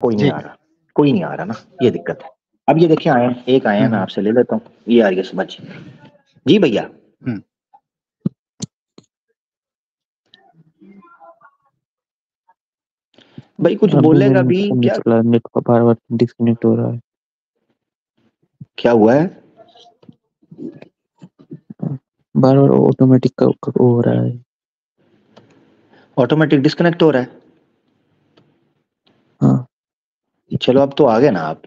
कोई नहीं जी। आ रहा, कोई नहीं आ रहा ना, ये दिक्कत है। अब ये देखिए आया, एक आया, मैं आपसे ले लेता हूँ, ये आ रही है समझ। जी भैया। भाई कुछ अभी बोलेगा मैंने भी पता नहीं क्या? चला, नेट का बार-बार डिस्कनेक्ट हो रहा है। क्या हुआ है? बार-बार ऑटोमेटिक का हो रहा है। ऑटोमेटिक डिस्कनेक्ट हो रहा है? हाँ। चलो अब तो आ गए ना आप।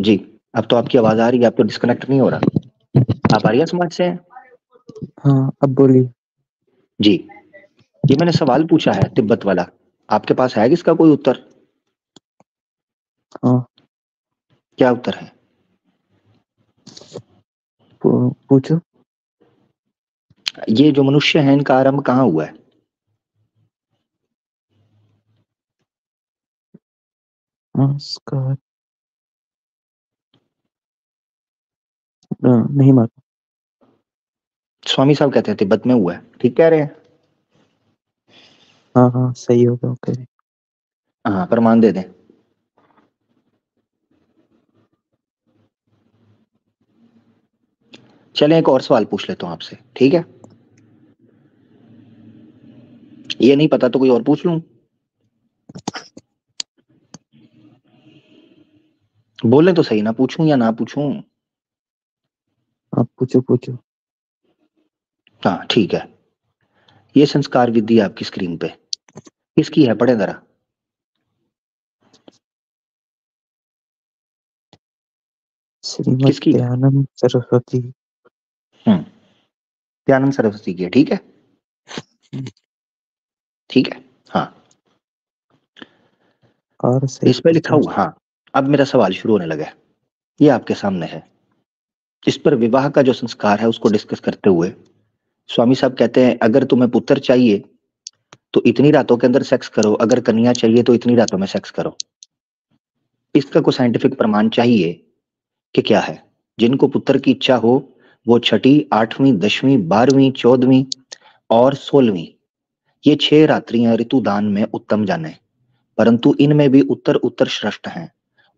जी, अब तो आपकी आवाज आ रही है, अब तो डिस्कनेक्ट नहीं हो रहा। आप आर्या समाज से हैं? हाँ, अब बोलिए। जी, ये मैंने सवाल पूछा है तिब्बत वाला, आपके पास है इसका कोई उत्तर? हाँ। क्या उत्तर है? पूछो। ये जो मनुष्य है इनका आरंभ कहाँ हुआ है? नमस्कार। नहीं मालूम। स्वामी साहब कहते हैं तिब्बत में हुआ है, ठीक कह रहे हैं? हाँ हाँ, सही होगा। ओके। हाँ, प्रमाण दे दें। चलें एक और सवाल पूछ लेता हूँ आपसे, ठीक है? ये नहीं पता तो कोई और पूछ लूं? बोले तो सही, ना पूछूं या ना पूछूं? आप पूछो पूछो। हाँ ठीक है। ये संस्कार विधि है आपकी स्क्रीन पे, किसकी है पढ़े जरा। श्रीमद किसकी है? दयानंद सरस्वती। दयानंद सरस्वती की है, ठीक है? ठीक है, हाँ। और सही इसमें लिखा पूछो। हुआ, हाँ। अब मेरा सवाल शुरू होने लगा है, ये आपके सामने है। इस पर विवाह का जो संस्कार है उसको डिस्कस करते हुए स्वामी साहब कहते हैं अगर तुम्हें पुत्र चाहिए तो इतनी रातों के अंदर सेक्स करो, अगर कन्या चाहिए तो इतनी रातों में सेक्स करो। इसका कोई साइंटिफिक प्रमाण चाहिए कि क्या है? जिनको पुत्र की इच्छा हो वो छठी, आठवीं, 10वीं, 12वीं, 14वीं और 16वीं, ये 6 रात्रियां ऋतुदान में उत्तम जाने, परंतु इनमें भी उत्तर उत्तर श्रेष्ठ हैं।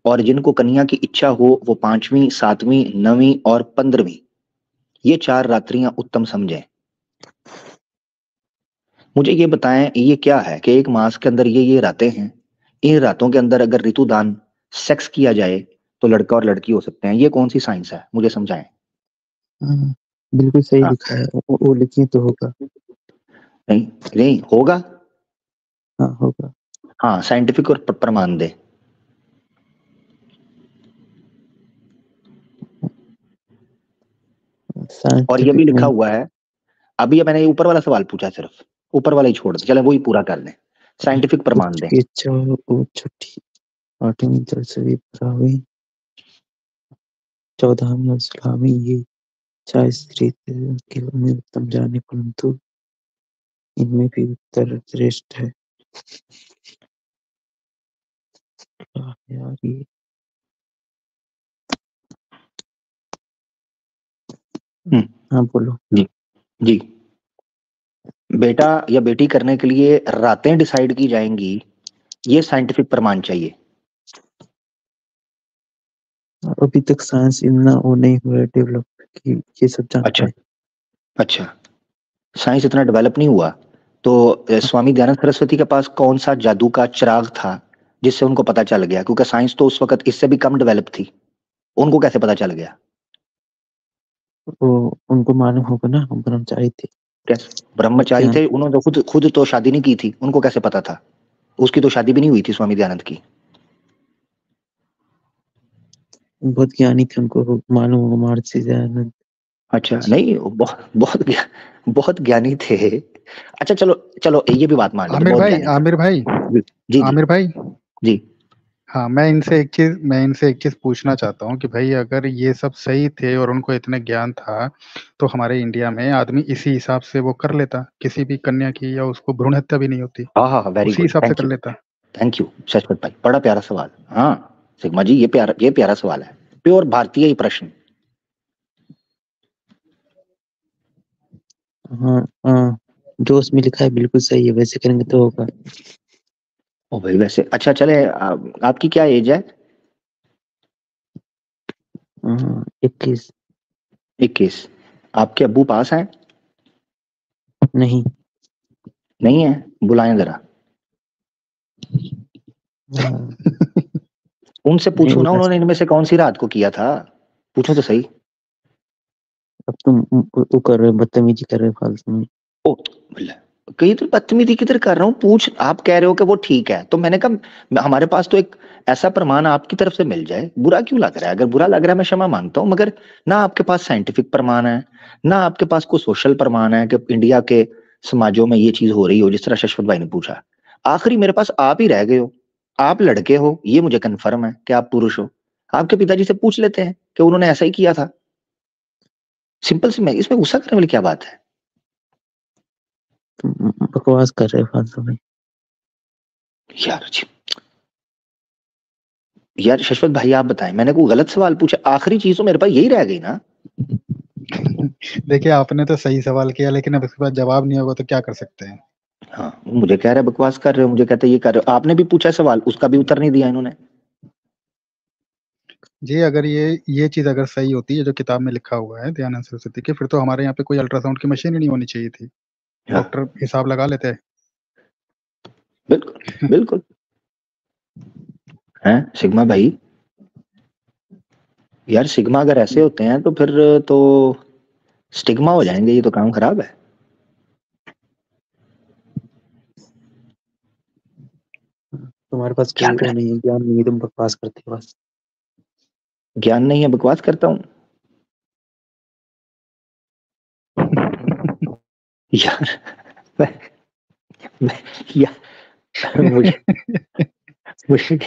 और जिनको कन्या की इच्छा हो वो 5वीं, 7वीं, 9वीं और 15वीं, ये 4 रात्रियां उत्तम समझें। मुझे ये बताएं ये क्या है कि एक मास के अंदर ये रातें हैं, इन रातों के अंदर अगर ऋतुदान सेक्स किया जाए तो लड़का और लड़की हो सकते हैं, ये कौन सी साइंस है, मुझे समझाएं। बिल्कुल सही हाँ। लिखा है, वो लिखिए तो होगा। नहीं, नहीं होगा। हाँ होगा। हाँ, साइंटिफिक और प्रमाण दे। और ये भी साइंटिफिक लिखा नहीं। हुआ है, अभी मैंने ये ऊपर वाला सवाल पूछा, सिर्फ ऊपर वाला ही छोड़ दे, चले वही पूरा कर लें। साइंटिफिक प्रमाण पुत्र दे। की इच्छा हो वो छठी, 8वीं, 10वीं, 12वीं, 14वीं और 16वीं, ये 4 स्त्री के में उत्तम जाने, परंतु इनमें भी उत्तर श्रेष्ठ है। यार ये हाँ बोलो। जी, जी। बेटा या बेटी करने के लिए रातें डिसाइड की जाएंगी, ये साइंटिफिक प्रमाण चाहिए। अभी तक साइंस इतना वो नहीं हुआ है डेवलप कि ये सब जान अच्छा, पाए। अच्छा। साइंस इतना डेवलप नहीं हुआ तो स्वामी दयानंद सरस्वती के पास कौन सा जादू का चिराग था जिससे उनको पता चल गया? क्योंकि साइंस तो उस वक्त इससे भी कम डेवलप थी, उनको कैसे पता चल गया? वो उनको मालूम होगा ना, हम ब्रह्मचारी थे। कैसे? ब्रह्मचारी ज्ञान थे, उन्होंने खुद खुद तो शादी नहीं की थी, उनको कैसे पता था? उसकी तो शादी भी नहीं हुई थी स्वामी दयानंद की। बहुत ज्ञानी थे, उनको मालूम होगा महर्षि दयानंद। अच्छा, नहीं बहुत बहुत बहुत ज्ञानी थे। अच्छा चलो, चलो ये भी बात मान लेते आमिर बहुत भाई, ज्ञानी थे। आमिर भाई, जी, जी, जी, आमिर भाई। जी। हाँ, मैं इनसे एक चीज पूछना चाहता हूँ कि भाई अगर ये सब सही थे और उनको इतना ज्ञान था, तो हमारे इंडिया में आदमी इसी हिसाब से वो कर लेता, किसी भी कन्या की या उसको भ्रूण हत्या भी नहीं होती, हाँ हाँ, वेरी उसी गुड, हिसाब से थैंक कर यू। लेता। थैंक यू शशवत भाई, बड़ा प्यारा सवाल। हाँ सिग्मा जी, ये प्यारा सवाल है, प्योर भारतीय ही प्रश्न। हाँ हाँ, जो उसमें लिखा है बिल्कुल सही है, वैसे करेंगे तो होगा। ओ भाई वैसे अच्छा चले आपकी क्या एज है? 21। 21। आपके अब्बू पास हैं? नहीं। नहीं है? बुलाएं जरा। हाँ, उनसे नहीं पूछो ना बुला उन्होंने सकते। इनमें से कौन सी रात को किया था। पूछो तो सही। अब तुम वो कर रहे हो, बदतमीजी कर रहे हो फालतू में। ओ भला, कहीं तो बदतमीजी किधर कर रहा हूँ? पूछ, आप कह रहे हो कि वो ठीक है तो मैंने कहा हमारे पास तो एक ऐसा प्रमाण आपकी तरफ से मिल जाए। बुरा क्यों लग रहा है? अगर बुरा लग रहा है मैं क्षमा मांगता हूँ, मगर ना आपके पास साइंटिफिक प्रमाण है, ना आपके पास कोई सोशल प्रमाण है कि इंडिया के समाजों में ये चीज हो रही हो जिस तरह शश्वत भाई ने पूछा। आखिरी मेरे पास आप ही रह गए हो। आप लड़के हो ये मुझे कन्फर्म है कि आप पुरुष हो। आपके पिताजी से पूछ लेते हैं कि उन्होंने ऐसा ही किया था। सिंपल सी, मैं इसमें गुस्सा करने वाली क्या बात है? तुम बकवास कर रहे हो फालतू में। यार जी, यार शश्वत भाई आप बताएं, मैंने कोई गलत सवाल पूछा? आखिरी चीज तो मेरे पास यही रह गई ना। देखिए आपने तो सही सवाल किया, लेकिन अब इसके बाद जवाब नहीं होगा तो क्या कर सकते हैं। हाँ, वो मुझे कह रहे हैं बकवास कर रहे हो, मुझे कहते हैं ये कर रहे हो। आपने भी पूछा सवाल, उसका भी उत्तर नहीं दिया इन्होंने। जी, अगर ये चीज अगर सही होती है जो किताब में लिखा हुआ है दयानंद सरस्वती की, फिर तो हमारे यहाँ पे कोई अल्ट्रासाउंड की मशीन ही नहीं होनी चाहिए थी। हाँ, डॉक्टर हिसाब लगा लेते। बिल्कुल बिल्कुल। हैं सिग्मा भाई? यार सिग्मा अगर ऐसे होते हैं तो फिर तो स्टिग्मा हो जाएंगे, ये तो काम खराब है। तुम्हारे पास क्या कोई वो करें? नहीं है, ज्ञान नहीं है, तुम बकवास करते हो बस। ज्ञान नहीं है, बकवास करता हूँ? यार मैं, मैं, यार मुझे मुझे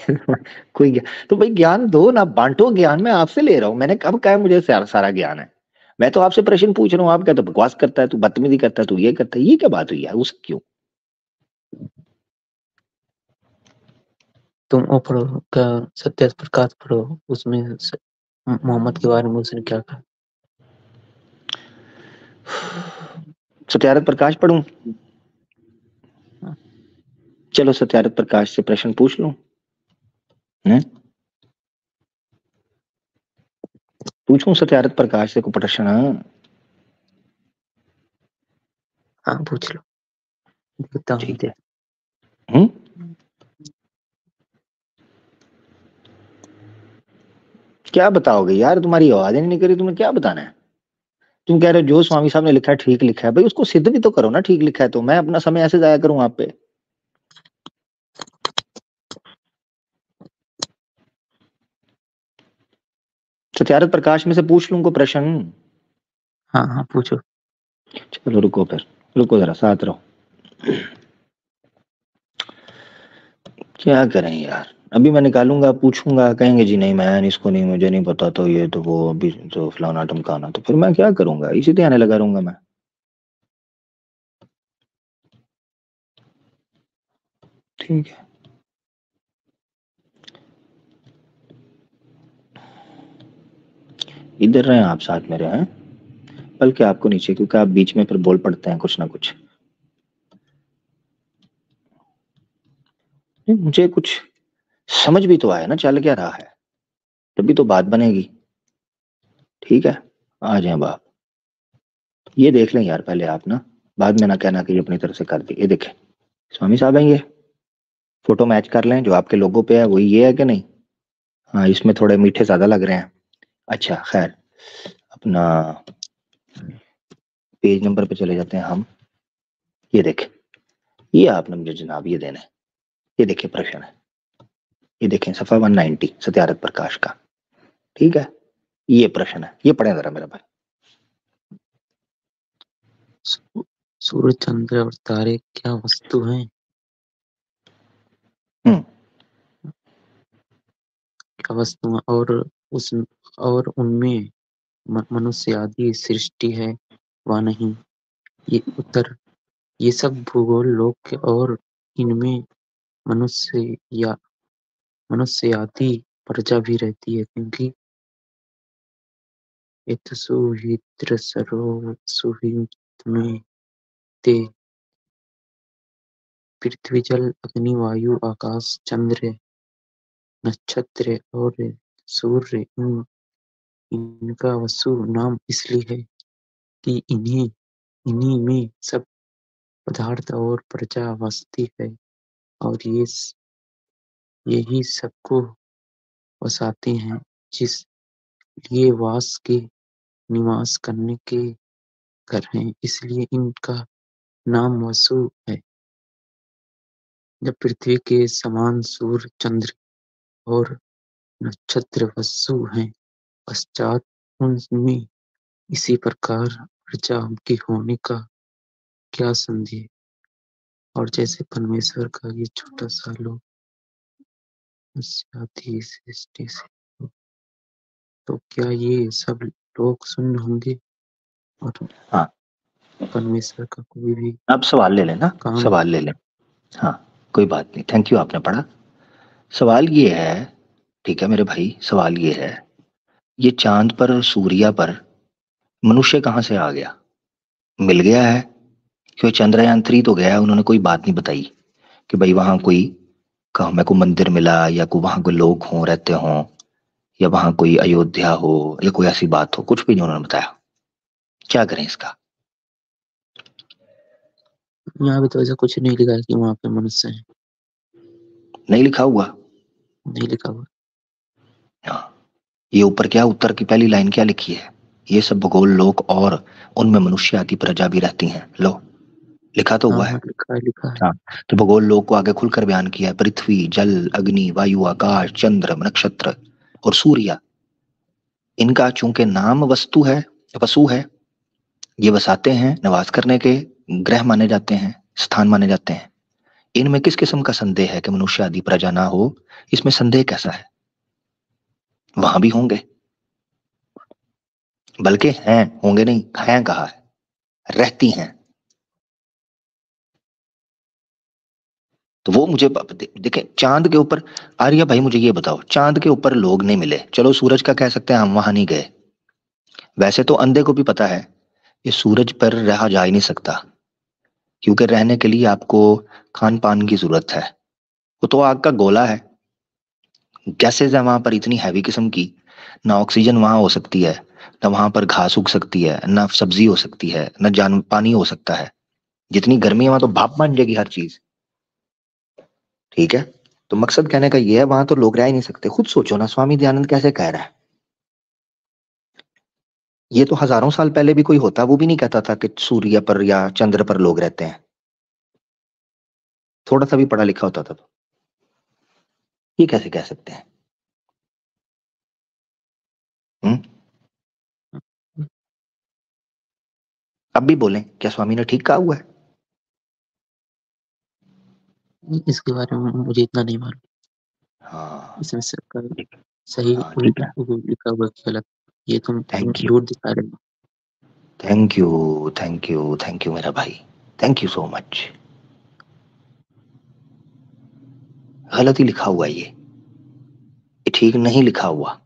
कोई ज्ञान तो भाई ज्ञान दो ना, बांटो ज्ञान। मैं आपसे ले रहा हूँ, मैंने कब कहा है मुझे सारा सारा ज्ञान है? मैं तो आपसे प्रश्न पूछ रहा हूँ, आप क्या तो बकवास करता है, तू बदतमीजी करता है, तू ये करता है। ये क्या बात हुई यार? उस क्यों? तुम वो पढ़ो का, सत्य प्रकाश पढ़ो। उसमें मोहम्मद के बारे में उसने क्या कहा। सत्यारथ प्रकाश पढ़ूं? हाँ, चलो सत्यारथ प्रकाश से प्रश्न पूछ लूं। हैं? पूछूं सत्यारथ प्रकाश से कोई प्रश्न? हाँ पूछ लो, देखता हूँ ठीक मुझे। है। हम्म? क्या बताओगे यार? तुम्हारी आवाज ही नहीं निकल रही, तुम्हें क्या बताना है? तुम कह रहे हो जो स्वामी साहब ने लिखा है ठीक लिखा है, भाई उसको सिद्ध भी तो करो ना ठीक लिखा है। तो मैं अपना समय ऐसे जाया करूं आप पे? सत्यारथ प्रकाश में से पूछ लूं को प्रश्न? हाँ हाँ पूछो। चलो रुको फिर, रुको जरा साथ रहो। क्या करें यार? अभी मैं निकालूंगा, पूछूंगा, कहेंगे जी नहीं मैं इसको नहीं, मुझे नहीं पता, तो ये तो वो अभी तो फलाना टमकाना, तो फिर मैं क्या करूंगा? इसी पे आने लगा रहूंगा मैं। ठीक है, इधर रहे आप साथ मेरे हैं, बल्कि आपको नीचे, क्योंकि आप बीच में फिर बोल पड़ते हैं कुछ ना कुछ। नहीं, मुझे कुछ समझ भी तो आया ना चल क्या रहा है, तभी तो बात बनेगी। ठीक है, आ जाए बाप। ये देख लें यार पहले आप ना, बाद में ना कहना कि ये अपनी तरफ से कर दी। ये देखें, स्वामी साहब हैं ये। फोटो मैच कर लें, जो आपके लोगों पे है वही ये है कि नहीं? हाँ, इसमें थोड़े मीठे ज्यादा लग रहे हैं। अच्छा खैर, अपना पेज नंबर पे चले जाते हैं हम। ये देखें, ये आपने मुझे जनाब ये देना है। ये देखिए प्रश्न है, ये देखें सफा 190 सत्यारथ प्रकाश का। ठीक है, ये प्रश्न है, ये पढ़े जरा मेरा भाई। सूर्य चंद्र और तारे क्या वस्तु हैं? हम्म। क्या वस्तु हैं उस और उनमें मनुष्य आदि सृष्टि है व नहीं? ये उत्तर, ये सब भूगोल लोक के, और इनमें मनुष्य या मनुष्य आदि प्रजा भी रहती है, क्योंकि इत्सुहित्र सर्व सुहित में ते पृथ्वी, जल, अग्नि, वायु, आकाश, चंद्र, नक्षत्र और सूर्य, इनका वसु नाम इसलिए है कि इन्हीं में सब पदार्थ और प्रजा बसती है, और यही सबको बसाते हैं, जिस लिए वास के निवास करने के घर हैं, इसलिए इनका नाम वसु है। जब पृथ्वी के समान सूर्य, चंद्र और नक्षत्र वसु हैं, पश्चात उनमें इसी प्रकार प्रजा के होने का क्या संदेह। और जैसे परमेश्वर का ये छोटा सा लोग आदि सृष्टि से हो, तो क्या ये सब लोग शून्य होंगे और हाँ, परमेश्वर का कोई भी आप सवाल ले लेना, काम सवाल ले लें। हाँ, कोई बात नहीं, थैंक यू, आपने पढ़ा। सवाल ये है, ठीक है मेरे भाई, सवाल ये है, ये चांद पर और सूर्या पर मनुष्य कहाँ से आ गया? मिल गया है? क्यों चंद्रयान 3 तो गया है, उन्होंने कोई बात नहीं बताई कि भाई वहां कोई कहा मेरे को मंदिर मिला, या कोई वहां कोई लोग हों रहते हों, या वहां कोई अयोध्या हो, या कोई ऐसी बात हो, कुछ भी नहीं उन्होंने बताया। क्या करें इसका? यहाँ पे तो ऐसा कुछ नहीं लिखा है कि वहां पे मनुष्य है, नहीं लिखा हुआ। नहीं लिखा हुआ। हाँ, ये ऊपर क्या, उत्तर की पहली लाइन क्या लिखी है? ये सब भूगोल लोक और उनमें मनुष्य आदि प्रजा भी रहती हैं। लो, लिखा तो हाँ हुआ है। हाँ, लिखा है, लिखा है। हाँ, तो भूगोल लोक को आगे खुलकर बयान किया है, पृथ्वी, जल, अग्नि, वायु, आकाश, चंद्र, नक्षत्र और सूर्य, इनका चूंकि नाम वस्तु है, वसु है, ये बसाते हैं, निवास करने के ग्रह माने जाते हैं, स्थान माने जाते हैं। इनमें किस किस्म का संदेह है कि मनुष्य आदि प्रजा ना हो? इसमें संदेह कैसा है? वहां भी होंगे, बल्कि हैं, होंगे नहीं, हैं कहा है, रहती हैं। तो वो मुझे देखें, चांद के ऊपर, आर्या भाई मुझे ये बताओ, चांद के ऊपर लोग नहीं मिले, चलो सूरज का कह सकते हैं हम वहां नहीं गए। वैसे तो अंधे को भी पता है ये सूरज पर रहा जा ही नहीं सकता, क्योंकि रहने के लिए आपको खान पान की जरूरत है। वो तो आग का गोला है, गैसेज है वहां पर इतनी हैवी किस्म की, ना ऑक्सीजन वहां हो सकती है, ना वहां पर घास उग सकती है, ना सब्जी हो सकती है, ना जान पानी हो सकता है। जितनी गर्मी है वहां तो भाप बन जाएगी हर चीज। ठीक है, तो मकसद कहने का ये है, वहां तो लोग रह ही नहीं सकते। खुद सोचो ना, स्वामी दयानंद कैसे कह रहा है। ये तो हजारों साल पहले भी कोई होता, वो भी नहीं कहता था कि सूर्य पर या चंद्र पर लोग रहते हैं। थोड़ा सा भी पढ़ा लिखा होता था तो ये कैसे कह सकते हैं? हम्म? अब भी बोलें, क्या स्वामी ने ठीक कहा हुआ है? इसके बारे में मुझे इतना नहीं मालूम, हाँ, इसमें सबका ठीक। सही हाँ ठीक है, लिखा हुआ कि गलत, ये तुम थैंक यू, झूठ दिखा रहे हो। Thank you, thank you, thank you मेरा भाई, थैंक यू सो मच। गलत ही लिखा हुआ है ये ठीक नहीं लिखा हुआ।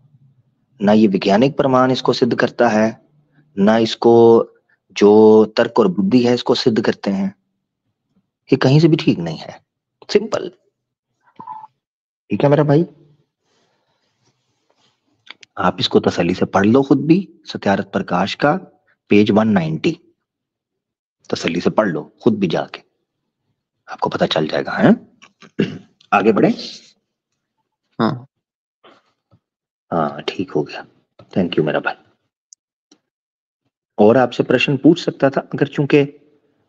ना ये वैज्ञानिक प्रमाण इसको सिद्ध करता है, ना इसको जो तर्क और बुद्धि है इसको सिद्ध करते हैं। ये कहीं से भी ठीक नहीं है, सिंपल। ठीक है मेरा भाई, आप इसको तसल्ली से पढ़ लो खुद भी, सत्यार्थ प्रकाश का पेज 190, तसल्ली से पढ़ लो खुद भी जाके, आपको पता चल जाएगा है। आगे बढ़े। हाँ हाँ ठीक हो गया, थैंक यू मेरा भाई। और आपसे प्रश्न पूछ सकता था, अगर चूंकि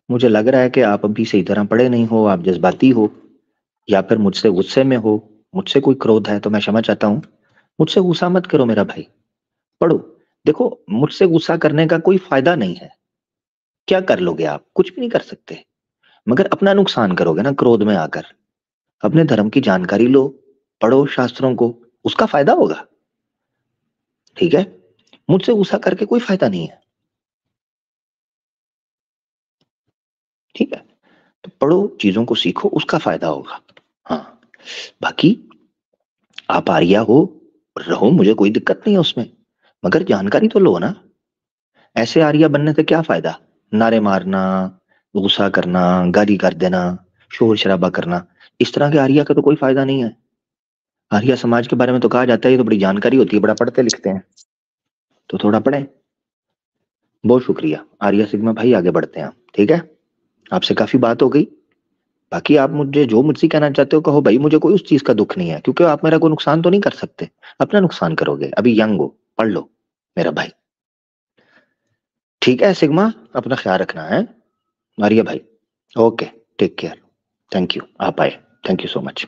मुझे लग रहा है कि आप अभी सही तरह पढ़े नहीं हो, आप जज्बाती हो, या फिर मुझसे गुस्से में हो, मुझसे कोई क्रोध है तो मैं क्षमा चाहता हूं। मुझसे गुस्सा मत करो मेरा भाई, पढ़ो। देखो, मुझसे गुस्सा करने का कोई फायदा नहीं है। क्या कर लोगे आप? कुछ भी नहीं कर सकते, मगर अपना नुकसान करोगे ना क्रोध में आकर। अपने धर्म की जानकारी लो, पढ़ो शास्त्रों को, उसका फायदा होगा। ठीक है, मुझसे गुस्सा करके कोई फायदा नहीं है। ठीक है, तो पढ़ो, चीजों को सीखो, उसका फायदा होगा। हाँ, बाकी आप आर्या हो, रहो, मुझे कोई दिक्कत नहीं है उसमें, मगर जानकारी तो लो ना। ऐसे आर्या बनने से क्या फायदा? नारे मारना, गुस्सा करना, गाली कर देना, शोर शराबा करना, इस तरह के आर्या का तो कोई फायदा नहीं है। आर्या समाज के बारे में तो कहा जाता है ये तो बड़ी जानकारी होती है, बड़ा पढ़ते लिखते हैं, तो थोड़ा पढ़ें। बहुत शुक्रिया आर्या सिग्मा भाई, आगे बढ़ते हैं हम, ठीक है। आपसे काफी बात हो गई, बाकी आप मुझे जो मुझसे कहना चाहते हो कहो भाई, मुझे कोई उस चीज का दुख नहीं है, क्योंकि आप मेरा कोई नुकसान तो नहीं कर सकते, अपना नुकसान करोगे। अभी यंग हो, पढ़ लो मेरा भाई, ठीक है। सिग्मा अपना ख्याल रखना है आर्या भाई, okay, take care, thank you, आप आए, थैंक यू सो मच।